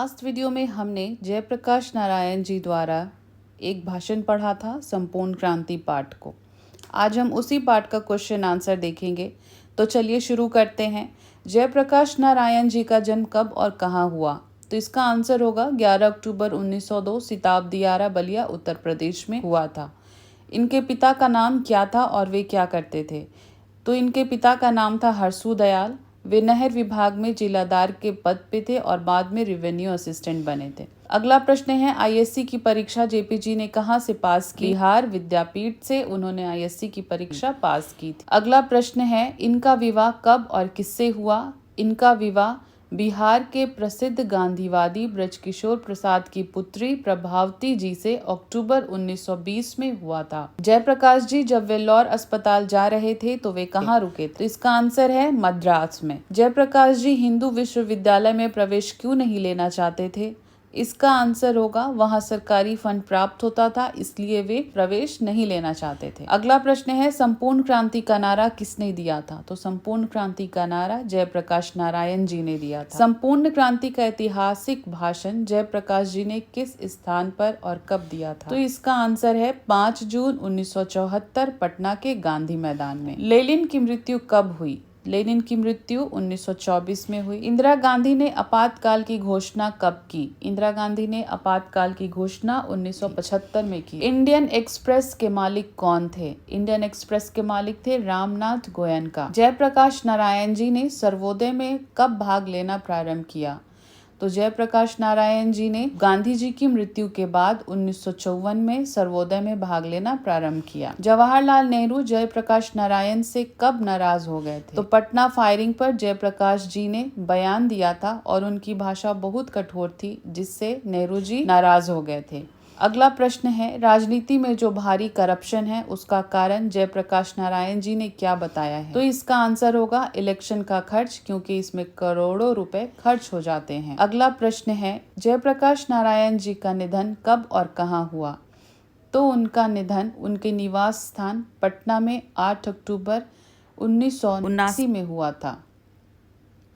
Last video में हमने जयप्रकाश नारायण जी द्वारा एक भाषण पढ़ा था संपूर्ण क्रांति पाठ को। आज हम उसी पाठ का क्वेश्चन आंसर देखेंगे। तो चलिए शुरू करते हैं। जयप्रकाश नारायण जी का जन्म कब और कहाँ हुआ? तो इसका आंसर होगा 11 अक्टूबर 1902 सिताब दियारा बलिया उत्तर प्रदेश में हुआ था। इनके पिता का नाम क्या था और वे क्या करते थे? तो इनके पिता का नाम था हरसू दयाल। वे नहर विभाग में जिलादार के पद पे थे और बाद में रेवेन्यू असिस्टेंट बने थे। अगला प्रश्न है, आईएससी की परीक्षा जेपी जी ने कहाँ से पास की? बिहार विद्यापीठ से उन्होंने आईएससी की परीक्षा पास की थी। अगला प्रश्न है, इनका विवाह कब और किससे हुआ? इनका विवाह बिहार के प्रसिद्ध गांधीवादी ब्रजकिशोर प्रसाद की पुत्री प्रभावती जी से अक्टूबर 1920 में हुआ था। जयप्रकाश जी जब वेल्लोर अस्पताल जा रहे थे तो वे कहाँ रुके थे? तो इसका आंसर है मद्रास में। जयप्रकाश जी हिंदू विश्वविद्यालय में प्रवेश क्यों नहीं लेना चाहते थे? इसका आंसर होगा वहां सरकारी फंड प्राप्त होता था, इसलिए वे प्रवेश नहीं लेना चाहते थे। अगला प्रश्न है, संपूर्ण क्रांति का नारा किसने दिया था? तो संपूर्ण क्रांति का नारा जयप्रकाश नारायण जी ने दिया था। संपूर्ण क्रांति का ऐतिहासिक भाषण जयप्रकाश जी ने किस स्थान पर और कब दिया था? तो इसका आंसर है 5 जून 1974 पटना के गांधी मैदान में। लेनिन की मृत्यु कब हुई? लेनिन की मृत्यु 1924 में हुई। इंदिरा गांधी ने आपातकाल की घोषणा कब की? इंदिरा गांधी ने आपातकाल की घोषणा 1975 में की। इंडियन एक्सप्रेस के मालिक कौन थे? इंडियन एक्सप्रेस के मालिक थे रामनाथ गोयनका। जयप्रकाश नारायण जी ने सर्वोदय में कब भाग लेना प्रारंभ किया? तो जयप्रकाश नारायण जी ने गांधी जी की मृत्यु के बाद 1954 में सर्वोदय में भाग लेना प्रारंभ किया। जवाहरलाल नेहरू जयप्रकाश नारायण से कब नाराज हो गए थे? तो पटना फायरिंग पर जयप्रकाश जी ने बयान दिया था और उनकी भाषा बहुत कठोर थी, जिससे नेहरू जी नाराज हो गए थे। अगला प्रश्न है, राजनीति में जो भारी करप्शन है उसका कारण जयप्रकाश नारायण जी ने क्या बताया है? तो इसका आंसर होगा इलेक्शन का खर्च, क्योंकि इसमें करोड़ों रुपए खर्च हो जाते हैं। अगला प्रश्न है, जयप्रकाश नारायण जी का निधन कब और कहाँ हुआ? तो उनका निधन उनके निवास स्थान पटना में 8 अक्टूबर 1979 में हुआ था।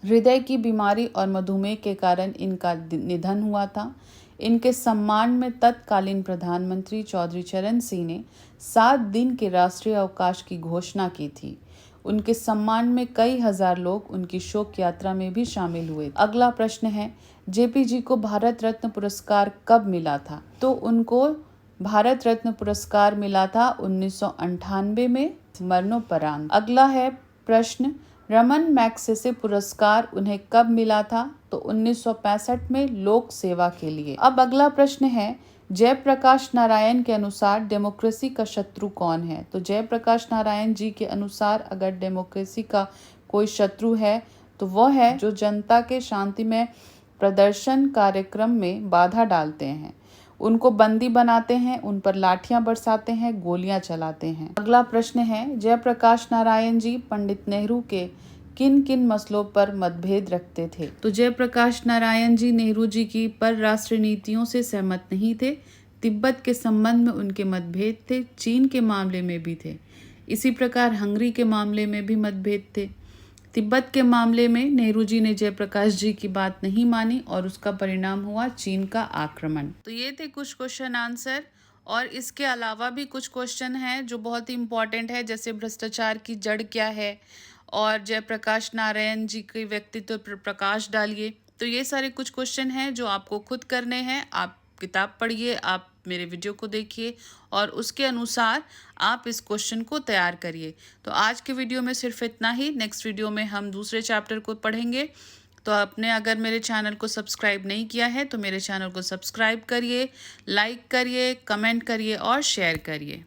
हृदय की बीमारी और मधुमेह के कारण इनका निधन हुआ था। इनके सम्मान में तत्कालीन प्रधानमंत्री चौधरी चरण सिंह ने 7 दिन के राष्ट्रीय अवकाश की घोषणा की थी। उनके सम्मान में कई हजार लोग उनकी शोक यात्रा में भी शामिल हुए। अगला प्रश्न है, जेपी जी को भारत रत्न पुरस्कार कब मिला था? तो उनको भारत रत्न पुरस्कार मिला था 1998 में मरणोपरांत। अगला है प्रश्न, रमन मैग्सेसे पुरस्कार उन्हें कब मिला था? तो 1965 में लोक सेवा के लिए। अब अगला प्रश्न है, जयप्रकाश नारायण के अनुसार डेमोक्रेसी का शत्रु कौन है? तो जयप्रकाश नारायण जी के अनुसार अगर डेमोक्रेसी का कोई शत्रु है तो वह है जो जनता के शांतिमय प्रदर्शन कार्यक्रम में बाधा डालते हैं, उनको बंदी बनाते हैं, उन पर लाठियां बरसाते हैं, गोलियां चलाते हैं। अगला प्रश्न है, जयप्रकाश नारायण जी पंडित नेहरू के किन किन मसलों पर मतभेद रखते थे? तो जयप्रकाश नारायण जी नेहरू जी की परराष्ट्रीय नीतियों से सहमत नहीं थे। तिब्बत के संबंध में उनके मतभेद थे। चीन के मामले में भी थे। इसी प्रकार हंगरी के मामले में भी मतभेद थे। तिब्बत के मामले में नेहरू जी ने जयप्रकाश जी की बात नहीं मानी और उसका परिणाम हुआ चीन का आक्रमण। तो ये थे कुछ क्वेश्चन आंसर, और इसके अलावा भी कुछ क्वेश्चन हैं जो बहुत ही इम्पोर्टेंट है, जैसे भ्रष्टाचार की जड़ क्या है और जयप्रकाश नारायण जी के व्यक्तित्व पर प्रकाश डालिए। तो ये सारे कुछ क्वेश्चन हैं जो आपको खुद करने हैं। आप किताब पढ़िए, आप मेरे वीडियो को देखिए और उसके अनुसार आप इस क्वेश्चन को तैयार करिए। तो आज के वीडियो में सिर्फ इतना ही। नेक्स्ट वीडियो में हम दूसरे चैप्टर को पढ़ेंगे। तो आपने अगर मेरे चैनल को सब्सक्राइब नहीं किया है तो मेरे चैनल को सब्सक्राइब करिए, लाइक करिए, कमेंट करिए और शेयर करिए।